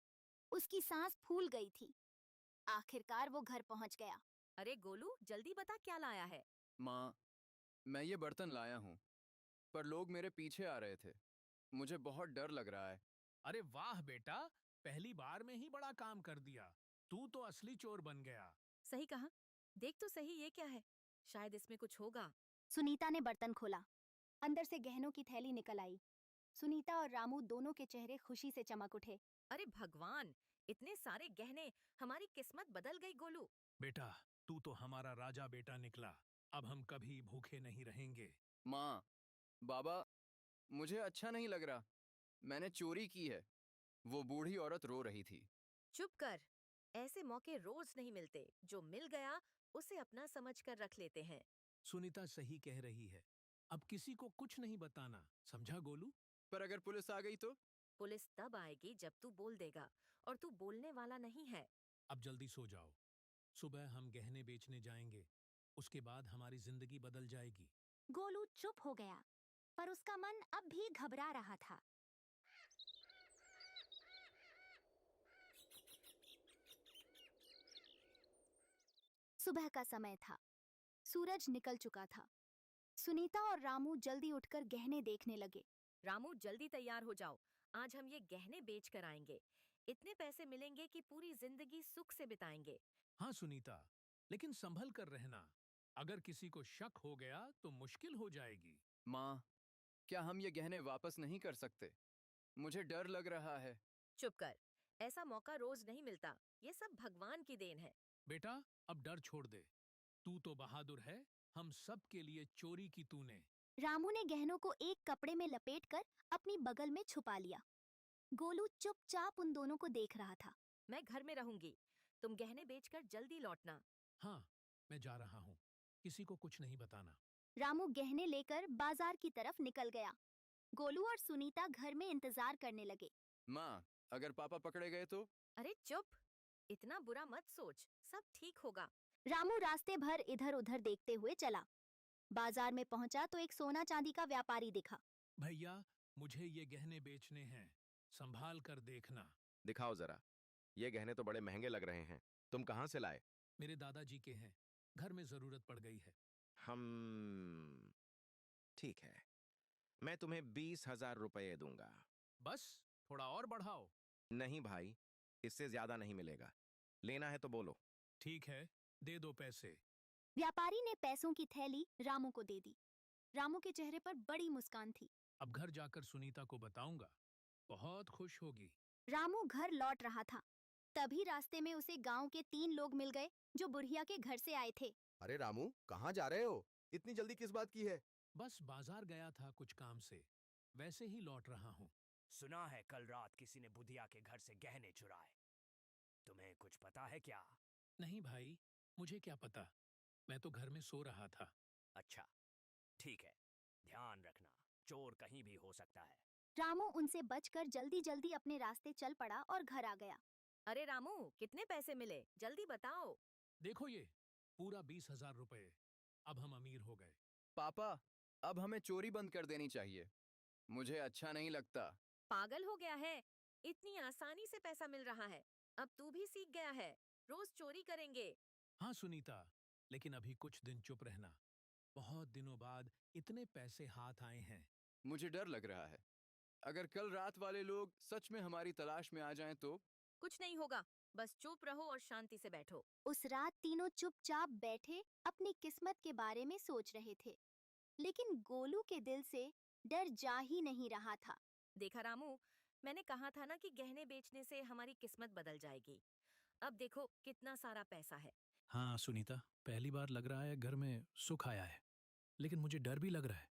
उसकी सांस फूल गई थी। आखिरकार वो घर पहुंच गया। अरे गोलू, जल्दी बता क्या लाया है। माँ, मैं ये बर्तन लाया हूँ, पर लोग मेरे पीछे आ रहे थे। मुझे बहुत डर लग रहा है। अरे वाह बेटा, पहली बार में ही बड़ा काम कर दिया। तू तो असली चोर बन गया। सही कहा, देख तो सही ये क्या है, शायद इसमें कुछ होगा। सुनीता ने बर्तन खोला। अंदर से गहनों की थैली निकल आई। सुनीता और रामू दोनों के चेहरे खुशी से चमक उठे। अरे भगवान, इतने सारे गहने, हमारी किस्मत बदल गई गोलू। बेटा, तू तो हमारा राजा बेटा निकला। अब हम कभी भूखे नहीं रहेंगे। माँ, बाबा, मुझे अच्छा नहीं लग रहा। मैंने चोरी की है। वो बूढ़ी औरत रो रही थी। चुप कर, ऐसे मौके रोज नहीं मिलते। जो मिल गया उसे अपना समझकर रख लेते हैं। सुनीता सही कह रही है। अब किसी को कुछ नहीं बताना, समझा गोलू? पर अगर पुलिस आ गई तो? पुलिस तब आएगी जब तू बोल देगा, और तू बोलने वाला नहीं है। अब जल्दी सो जाओ। सुबह हम गहने बेचने जाएंगे, उसके बाद हमारी जिंदगी बदल जाएगी। गोलू चुप हो गया, पर उसका मन अब भी घबरा रहा था। सुबह का समय था। सूरज निकल चुका था। सुनीता और रामू जल्दी उठकर गहने देखने लगे। रामू, जल्दी तैयार हो जाओ, आज हम ये गहने बेच कर आएंगे। इतने पैसे मिलेंगे कि पूरी जिंदगी सुख से बिताएंगे। हाँ सुनीता, लेकिन संभल कर रहना। अगर किसी को शक हो गया तो मुश्किल हो जाएगी। माँ, क्या हम ये गहने वापस नहीं कर सकते? मुझे डर लग रहा है। चुप कर, ऐसा मौका रोज नहीं मिलता। ये सब भगवान की देन है। बेटा, अब डर छोड़ दे। तू तो बहादुर है, हम सब के लिए चोरी की तूने। रामू ने गहनों को एक कपड़े में लपेटकर अपनी बगल में छुपा लिया। गोलू चुपचाप उन दोनों को देख रहा था। मैं घर में रहूंगी, तुम गहने बेचकर जल्दी लौटना। हाँ, मैं जा रहा हूँ, किसी को कुछ नहीं बताना। रामू गहने लेकर बाजार की तरफ निकल गया। गोलू और सुनीता घर में इंतजार करने लगे। माँ, अगर पापा पकड़े गए तो? अरे चुप, इतना बुरा मत सोच, सब ठीक होगा। रामू रास्ते भर इधर उधर देखते हुए चला। बाजार में पहुंचा तो एक सोना चांदी का व्यापारी दिखा। भैया, मुझे ये गहने बेचने हैं, संभाल कर देखना। दिखाओ जरा, ये गहने तो बड़े महंगे लग रहे हैं। तुम कहाँ से लाए? मेरे दादाजी के हैं, घर में जरूरत पड़ गई है। हम ठीक है, मैं तुम्हें 20,000 रुपये दूंगा। बस थोड़ा और बढ़ाओ। नहीं भाई, इससे ज्यादा नहीं मिलेगा। लेना है तो बोलो। ठीक है, दे दो पैसे। व्यापारी ने पैसों की थैली रामू को दे दी। रामू के चेहरे पर बड़ी मुस्कान थी। अब घर जाकर सुनीता को बताऊंगा, बहुत खुश होगी। रामू घर लौट रहा था, तभी रास्ते में उसे गांव के 3 लोग मिल गए जो बुढ़िया के घर से आए थे। अरे रामू, कहाँ जा रहे हो? इतनी जल्दी किस बात की है? बस बाजार गया था कुछ काम से, वैसे ही लौट रहा हूँ। सुना है कल रात किसी ने बुधिया के घर से गहने चुराए। तुम्हें कुछ पता है क्या? नहीं भाई, मुझे क्या पता, मैं तो घर में सो रहा था। अच्छा, ठीक है, ध्यान रखना, चोर कहीं भी हो सकता है। रामू उनसे बचकर जल्दी जल्दी अपने रास्ते चल पड़ा और घर आ गया। अरे रामू, कितने पैसे मिले? जल्दी बताओ। देखो ये, पूरा 20,000 रुपए। अब हम अमीर हो गए। पापा, अब हमें चोरी बंद कर देनी चाहिए। मुझे अच्छा नहीं लगता। पागल हो गया है? इतनी आसानी से पैसा मिल रहा है। अब तू भी सीख गया है, रोज चोरी करेंगे। हाँ सुनीता, लेकिन अभी कुछ दिन चुप रहना। बहुत दिनों बाद इतने पैसे हाथ आए हैं। मुझे डर लग रहा है, अगर कल रात वाले लोग सच में हमारी तलाश में आ जाएं तो? कुछ नहीं होगा, बस चुप रहो और शांति से बैठो। उस रात तीनों चुपचाप बैठे अपनी किस्मत के बारे में सोच रहे थे, लेकिन गोलू के दिल से डर जा ही नहीं रहा था। देखा रामू, मैंने कहा था ना कि गहने बेचने से हमारी किस्मत बदल जाएगी। अब देखो कितना सारा पैसा है। हाँ सुनीता, पहली बार लग रहा है घर में सुख आया है, लेकिन मुझे डर भी लग रहा है।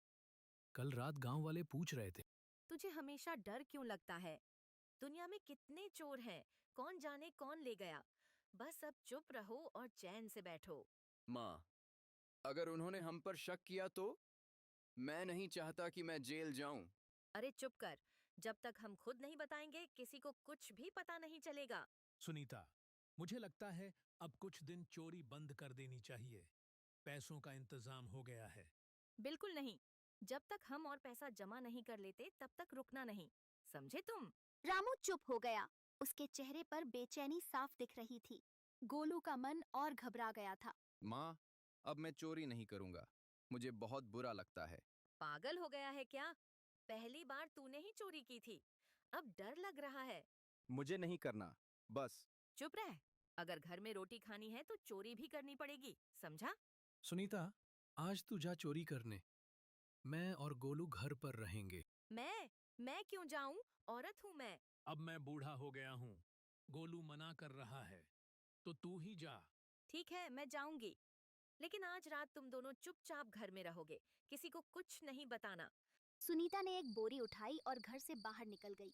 कल रात गांव वाले पूछ रहे थे। तुझे हमेशा डर क्यों लगता है? दुनिया में कितने चोर हैं, कौन जाने कौन ले गया। बस अब चुप रहो और चैन से बैठो। माँ, अगर उन्होंने हम पर शक किया तो? मैं नहीं चाहता कि मैं जेल जाऊं। अरे चुप कर, जब तक हम खुद नहीं बताएंगे किसी को कुछ भी पता नहीं चलेगा। सुनीता, मुझे लगता है अब कुछ दिन चोरी बंद कर देनी चाहिए। पैसों का इंतजाम हो गया है। बिल्कुल नहीं, जब तक हम और पैसा जमा नहीं कर लेते तब तक रुकना नहीं, समझे तुम? रामू चुप हो गया, उसके चेहरे पर बेचैनी साफ दिख रही थी। गोलू का मन और घबरा गया था। माँ, अब मैं चोरी नहीं करूंगा, मुझे बहुत बुरा लगता है। पागल हो गया है क्या? पहली बार तूने ही चोरी की थी, अब डर लग रहा है। मुझे नहीं करना, बस। चुप रह, अगर घर में रोटी खानी है तो चोरी भी करनी पड़ेगी, समझा? सुनीता, आज तू जा चोरी करने, मैं और गोलू घर पर रहेंगे। मैं क्यों जाऊं? औरत हूं मैं। अब मैं बूढ़ा हो गया हूँ, गोलू मना कर रहा है, तो तू ही जा। ठीक है, मैं जाऊंगी, लेकिन आज रात तुम दोनों चुपचाप घर में रहोगे, किसी को कुछ नहीं बताना। सुनीता ने एक बोरी उठाई और घर से बाहर निकल गई।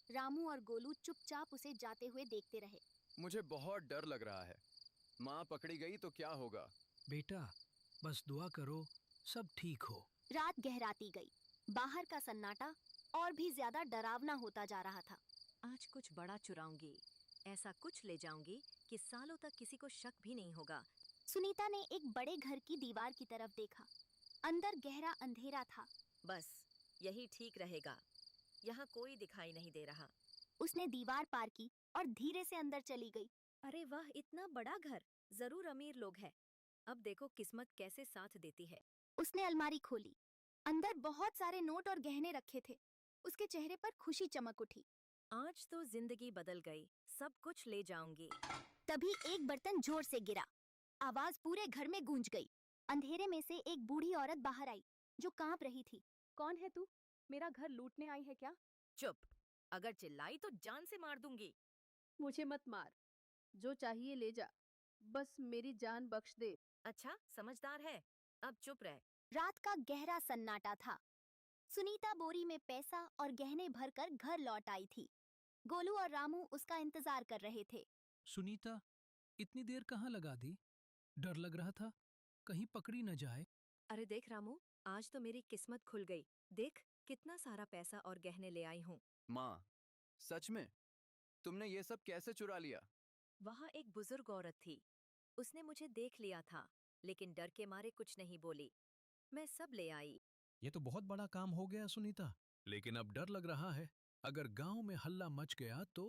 रामू और गोलू चुपचाप उसे जाते हुए देखते रहे। मुझे बहुत डर लग रहा है। माँ पकड़ी गई तो क्या होगा? बेटा, बस दुआ करो सब ठीक हो। रात गहराती गई, बाहर का सन्नाटा और भी ज्यादा डरावना होता जा रहा था। आज कुछ बड़ा चुराऊंगी, ऐसा कुछ ले जाऊंगी कि सालों तक किसी को शक भी नहीं होगा। सुनीता ने एक बड़े घर की दीवार की तरफ देखा। अंदर गहरा अंधेरा था। बस यही ठीक रहेगा, यहाँ कोई दिखाई नहीं दे रहा। उसने दीवार पार की और धीरे से अंदर चली गई। अरे वाह, इतना बड़ा घर, जरूर अमीर लोग हैं। अब देखो किस्मत कैसे साथ देती है। उसने अलमारी खोली, अंदर बहुत सारे नोट और गहने रखे थे। उसके चेहरे पर खुशी चमक उठी। आज तो जिंदगी बदल गई, सब कुछ ले जाऊंगी। तभी एक बर्तन जोर से गिरा, आवाज पूरे घर में गूंज गई। अंधेरे में से एक बूढ़ी औरत बाहर आई जो कांप रही थी। कौन है तू? मेरा घर लूटने आई है क्या? चुप, अगर चिल्लाई तो जान से मार दूंगी। मुझे मत मार, जो चाहिए ले जा, बस मेरी जान बख्श दे। अच्छा, समझदार है, अब चुप रह। रात का गहरा सन्नाटा था। सुनीता बोरी में पैसा और गहने भरकर घर लौट आई थी। गोलू और रामू उसका इंतजार कर रहे थे। सुनीता, इतनी देर कहाँ लगा दी? डर लग रहा था कहीं पकड़ी न जाए। अरे देख रामू, आज तो मेरी किस्मत खुल गई। देख कितना सारा पैसा और गहने ले आई हूँ। माँ, सच में? तुमने ये सब कैसे चुरा लिया? वहाँ एक बुजुर्ग औरत थी, उसने मुझे देख लिया था, लेकिन डर के मारे कुछ नहीं बोली। मैं सब ले आई। ये तो बहुत बड़ा काम हो गया सुनीता, लेकिन अब डर लग रहा है, अगर गांव में हल्ला मच गया तो?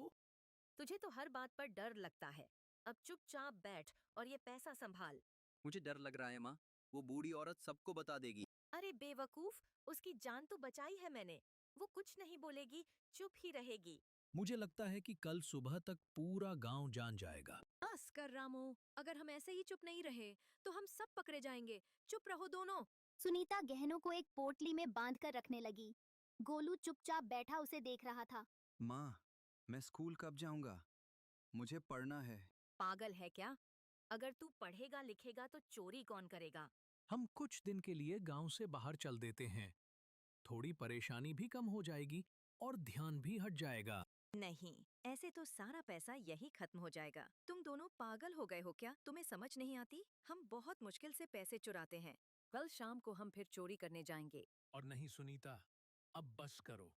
तुझे तो हर बात पर डर लगता है, अब चुपचाप बैठ और ये पैसा संभाल। मुझे डर लग रहा है माँ, वो बूढ़ी औरत सबको बता देगी। अरे बेवकूफ, उसकी जान तो बचाई है मैंने। वो कुछ नहीं बोलेगी, चुप ही रहेगी। मुझे लगता है कि कल सुबह तक पूरा गांव जान जाएगा। बस कर रामू, अगर हम ऐसे ही चुप नहीं रहे तो हम सब पकड़े जाएंगे। चुप रहो दोनों। सुनीता गहनों को एक पोटली में बांधकर रखने लगी। गोलू चुपचाप बैठा उसे देख रहा था। माँ, मैं स्कूल कब जाऊंगा? मुझे पढ़ना है। पागल है क्या? अगर तू पढ़ेगा लिखेगा तो चोरी कौन करेगा? हम कुछ दिन के लिए गांव से बाहर चल देते हैं। थोड़ी परेशानी भी कम हो जाएगी और ध्यान भी हट जाएगा। नहीं, ऐसे तो सारा पैसा यही खत्म हो जाएगा। तुम दोनों पागल हो गए हो क्या? तुम्हें समझ नहीं आती? हम बहुत मुश्किल से पैसे चुराते हैं। कल शाम को हम फिर चोरी करने जाएंगे। और नहीं सुनीता, अब बस करो।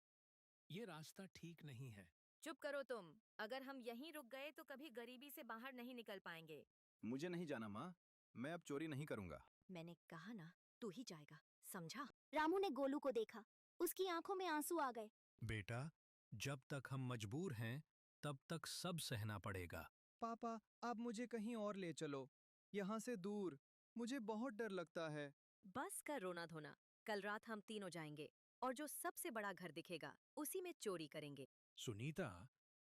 ये रास्ता ठीक नहीं है। चुप करो तुम। अगर हम यहीं रुक गए तो कभी गरीबी से बाहर नहीं निकल पाएंगे। मुझे नहीं जाना माँ, मैं अब चोरी नहीं करूंगा। मैंने कहा ना, तू ही जाएगा, समझा? रामू ने गोलू को देखा। उसकी आंखों में आंसू आ गए। बेटा, जब तक हम मजबूर हैं, तब तक सब सहना पड़ेगा। पापा, आप मुझे कहीं और ले चलो, यहाँ से दूर। मुझे बहुत डर लगता है। बस कर रोना धोना। कल रात हम तीनों जाएंगे और जो सबसे बड़ा घर दिखेगा उसी में चोरी करेंगे। सुनीता,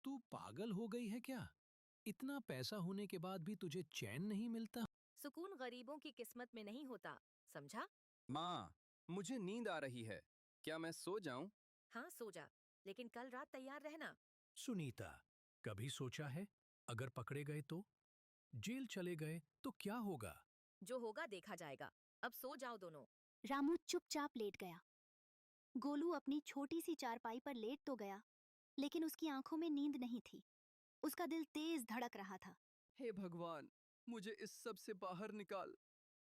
तू पागल हो गई है क्या? इतना पैसा होने के बाद भी तुझे चैन नहीं मिलता? सुकून गरीबों की किस्मत में नहीं होता, समझा? माँ, मुझे नींद आ रही है, क्या मैं सो जाऊं? हाँ सो जा, लेकिन कल रात तैयार रहना। सुनीता, कभी सोचा है अगर पकड़े गए तो? जेल चले गए तो क्या होगा? जो होगा देखा जाएगा। अब सो जाओ दोनों। रामू चुपचाप लेट गया। गोलू अपनी छोटी सी चारपाई पर लेट तो गया, लेकिन उसकी आंखों में नींद नहीं थी। उसका दिल तेज धड़क रहा था। हे भगवान, मुझे इस सब से बाहर निकाल।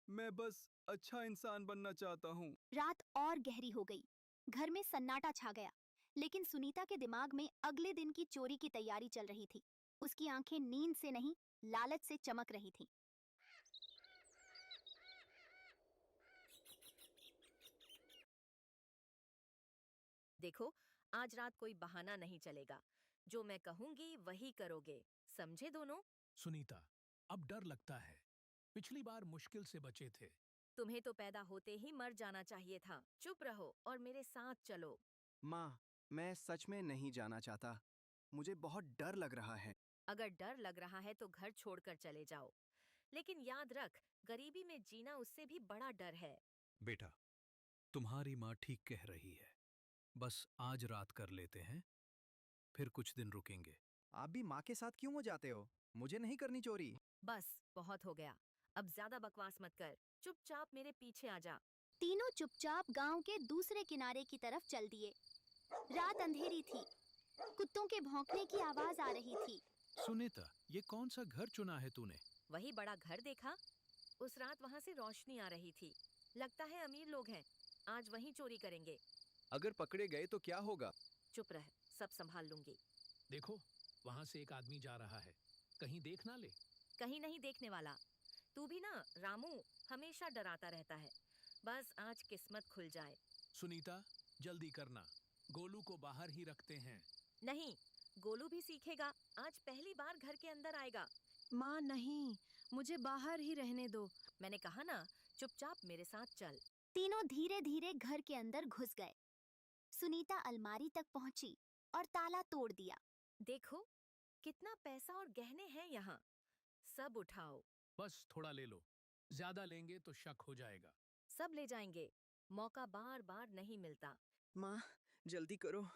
मैं बस अच्छा इंसान बनना चाहता हूँ। रात और गहरी हो गई। घर में सन्नाटा छा गया, लेकिन सुनीता के दिमाग में अगले दिन की चोरी की तैयारी चल रही थी। उसकी आंखें नींद से नहीं, लालच से चमक रही थीं। देखो, आज रात कोई बहाना नहीं चलेगा। जो मैं कहूंगी वही करोगे, समझे दोनों? सुनीता, अब डर लगता है। पिछली बार मुश्किल से बचे थे। तुम्हें तो पैदा होते ही मर जाना चाहिए था। चुप रहो और मेरे साथ चलो। माँ, मैं सच में नहीं जाना चाहता। मुझे बहुत डर लग रहा है। अगर डर लग रहा है तो घर छोड़कर चले जाओ, लेकिन याद रख, गरीबी में जीना उससे भी बड़ा डर है। बेटा, तुम्हारी माँ ठीक कह रही है। बस आज रात कर लेते हैं, फिर कुछ दिन रुकेंगे। आप भी माँ के साथ क्यों हो जाते हो? मुझे नहीं करनी चोरी। बस बहुत हो गया, अब ज्यादा बकवास मत कर। चुपचाप मेरे पीछे आ जा। तीनों चुपचाप गांव के दूसरे किनारे की तरफ चल दिए। रात अंधेरी थी। कुत्तों के भौंकने की आवाज आ रही थी। सुनीता, ये कौन सा घर चुना है तूने? वही बड़ा घर देखा? उस रात वहाँ से रोशनी आ रही थी। लगता है अमीर लोग हैं। आज वहीं चोरी करेंगे। अगर पकड़े गए तो क्या होगा? चुप रह, सब संभाल लूंगी। देखो, वहां से एक आदमी जा रहा है। कहीं देख ना ले। कहीं नहीं देखने वाला। तू भी ना रामू, हमेशा डराता रहता है। बस आज किस्मत खुल जाए। सुनीता, जल्दी करना। गोलू को बाहर ही रखते हैं। नहीं, गोलू भी सीखेगा। आज पहली बार घर के अंदर आएगा। माँ नहीं, मुझे बाहर ही रहने दो। मैंने कहा ना, चुपचाप मेरे साथ चल। तीनों धीरे धीरे घर के अंदर घुस गए। सुनीता अलमारी तक पहुंची और ताला तोड़ दिया। देखो, कितना पैसा और गहने हैं यहाँ। सब उठाओ। बस थोड़ा ले लो, ज्यादा लेंगे तो शक हो जाएगा। सब ले जाएंगे। मौका बार बार नहीं मिलता। माँ, जल्दी करो,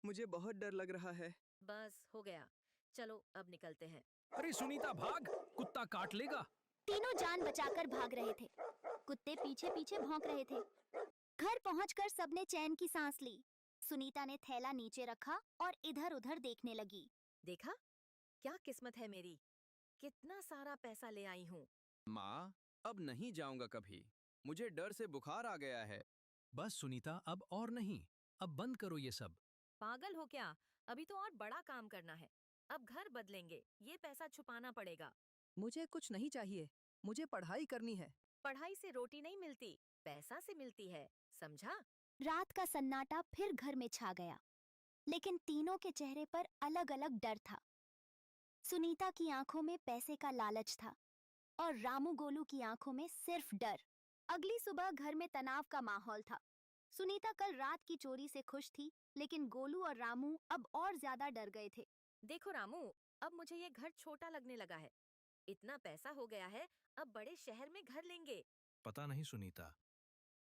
मुझे बहुत डर लग रहा है। बस हो गया, चलो अब निकलते हैं। अरे सुनीता, भाग, कुत्ता काट लेगा। तीनों जान बचाकर भाग रहे थे। कुत्ते पीछे पीछे भौंक रहे थे। घर पहुंचकर सबने चैन की सांस ली। सुनीता ने थैला नीचे रखा और इधर उधर देखने लगी। देखा, क्या किस्मत है मेरी। कितना सारा पैसा ले आई हूँ। माँ, अब नहीं जाऊंगा कभी। मुझे डर से बुखार आ गया है। बस सुनीता, अब और नहीं। अब बंद करो ये सब। पागल हो क्या? अभी तो और बड़ा काम करना है। अब घर बदलेंगे, ये पैसा छुपाना पड़ेगा। मुझे कुछ नहीं चाहिए, मुझे पढ़ाई करनी है। पढ़ाई से रोटी नहीं मिलती, पैसा से मिलती है, समझा? रात का सन्नाटा फिर घर में छा गया, लेकिन तीनों के चेहरे पर अलग अलग डर था। सुनीता की आंखों में पैसे का लालच था और रामू गोलू की आंखों में सिर्फ डर। अगली सुबह घर में तनाव का माहौल था। सुनीता कल रात की चोरी से खुश थी, लेकिन गोलू और रामू अब और ज्यादा डर गए थे। देखो रामू, अब मुझे ये घर छोटा लगने लगा है। इतना पैसा हो गया है, अब बड़े शहर में घर लेंगे। पता नहीं सुनीता,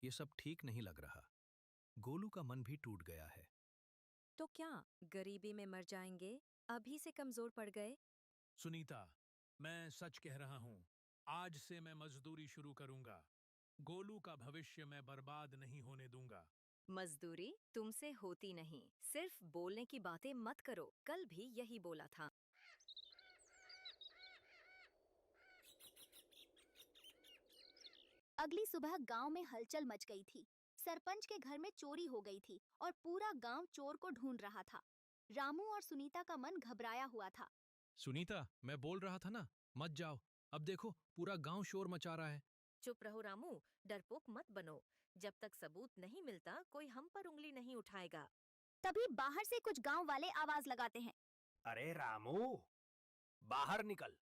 ये सब ठीक नहीं लग रहा। गोलू का मन भी टूट गया है। तो क्या गरीबी में मर जाएंगे? अभी से कमजोर पड़ गए? सुनीता, मैं सच कह रहा हूँ, आज से मैं मजदूरी शुरू करूंगा। गोलू का भविष्य मैं बर्बाद नहीं होने दूंगा। मजदूरी तुमसे होती नहीं, सिर्फ बोलने की बातें मत करो। कल भी यही बोला था। अगली सुबह गांव में हलचल मच गई थी। सरपंच के घर में चोरी हो गई थी और पूरा गांव चोर को ढूंढ रहा था। रामू और सुनीता का मन घबराया हुआ था। सुनीता, मैं बोल रहा था ना, मत जाओ। अब देखो, पूरा गांव शोर मचा रहा है। चुप रहो रामू, डरपोक मत बनो। जब तक सबूत नहीं मिलता, कोई हम पर उंगली नहीं उठाएगा। तभी बाहर से कुछ गांव वाले आवाज लगाते हैं। अरे रामू, बाहर निकल।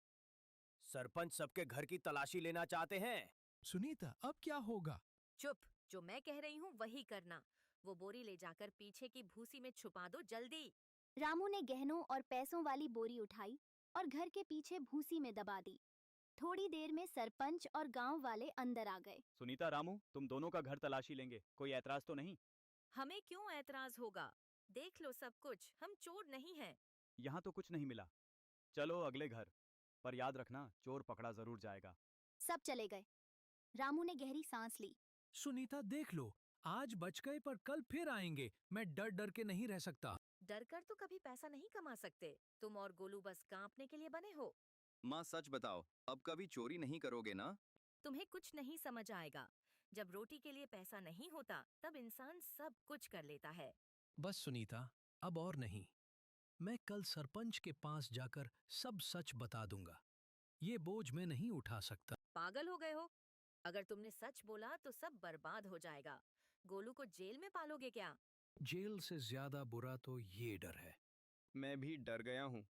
सरपंच सबके घर की तलाशी लेना चाहते हैं। सुनीता, अब क्या होगा? चुप, जो मैं कह रही हूँ वही करना। वो बोरी ले जाकर पीछे की भूसी में छुपा दो जल्दी। रामू ने गहनों और पैसों वाली बोरी उठाई और घर के पीछे भूसी में दबा दी। थोड़ी देर में सरपंच और गांव वाले अंदर आ गए। सुनीता, रामू, तुम दोनों का घर तलाशी लेंगे, कोई ऐतराज तो नहीं? हमें क्यों ऐतराज होगा? देख लो सब कुछ, हम चोर नहीं हैं। यहाँ तो कुछ नहीं मिला। चलो अगले घर, पर याद रखना, चोर पकड़ा जरूर जाएगा। सब चले गए। रामू ने गहरी सांस ली। सुनीता, देख लो, आज बच गए पर कल फिर आएंगे। मैं डर डर के नहीं रह सकता। डर कर तो कभी पैसा नहीं कमा सकते। तुम और गोलू बस कांपने के लिए बने हो। माँ सच बताओ, अब कभी चोरी नहीं करोगे ना? तुम्हें कुछ नहीं समझ आएगा। जब रोटी के लिए पैसा नहीं होता, तब इंसान सब कुछ कर लेता है। बस सुनीता, अब और नहीं। मैं कल सरपंच के पास जाकर सब सच बता दूंगा। ये बोझ मैं नहीं उठा सकता। पागल हो गए हो? अगर तुमने सच बोला तो सब बर्बाद हो जाएगा। गोलू को जेल में पालोगे क्या? जेल से ज्यादा बुरा तो ये डर है। मैं भी डर गया हूँ।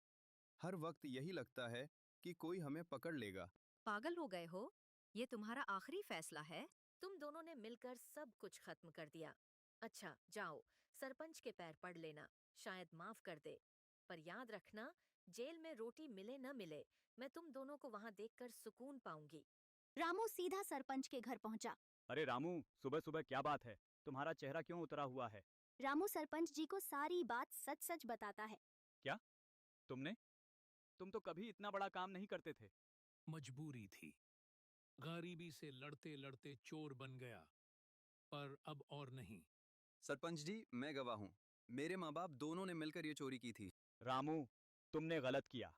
हर वक्त यही लगता है कि कोई हमें पकड़ लेगा। पागल हो गए हो? ये तुम्हारा आखिरी फैसला है? तुम दोनों ने मिलकर सब कुछ खत्म कर दिया। अच्छा जाओ, सरपंच के पैर पड़ लेना, शायद माफ कर दे। पर याद रखना, जेल में रोटी मिले न मिले, मैं तुम दोनों को वहाँ देखकर सुकून पाऊंगी। रामू सीधा सरपंच के घर पहुंचा। अरे रामू, सुबह सुबह क्या बात है? तुम्हारा चेहरा क्यों उतरा हुआ है? रामू सरपंच जी को सारी बात सच सच बताता है। क्या? तुम तो कभी इतना बड़ा काम नहीं करते थे। मजबूरी थी। गरीबी से लड़ते लड़ते चोर बन गया, पर अब और नहीं। सरपंच जी, मैं गवाह हूँ। मेरे माँ बाप दोनों ने मिलकर ये चोरी की थी। रामू, तुमने गलत किया,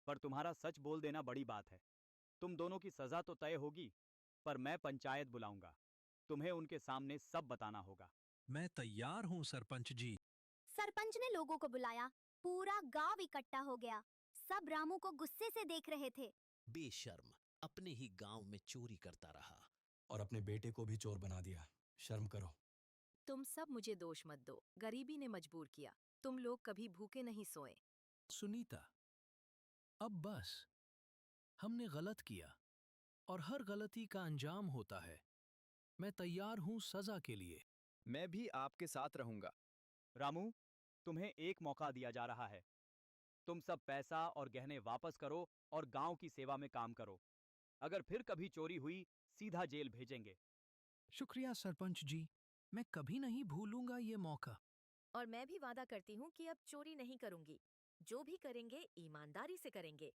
पर तुम्हारा सच बोल देना बड़ी बात है। तुम दोनों की सजा तो तय होगी, पर मैं पंचायत बुलाऊंगा। तुम्हें उनके सामने सब बताना होगा। मैं तैयार हूँ सरपंच जी। सरपंच ने लोगों को बुलाया। पूरा गांव इकट्ठा हो गया। सब रामू को गुस्से से देख रहे थे। बेशर्म, अपने ही गांव में चोरी करता रहा और अपने बेटे को भी चोर बना दिया। शर्म करो। तुम सब मुझे दोष मत दो। गरीबी ने मजबूर किया। तुम लोग कभी भूखे नहीं सोए। सुनीता, अब बस। हमने गलत किया और हर गलती का अंजाम होता है। मैं तैयार हूँ सजा के लिए। मैं भी आपके साथ रहूंगा। रामू, तुम्हें एक मौका दिया जा रहा है। तुम सब पैसा और गहने वापस करो और गांव की सेवा में काम करो। अगर फिर कभी चोरी हुई, सीधा जेल भेजेंगे। शुक्रिया सरपंच जी, मैं कभी नहीं भूलूंगा ये मौका। और मैं भी वादा करती हूँ कि अब चोरी नहीं करूंगी। जो भी करेंगे ईमानदारी से करेंगे।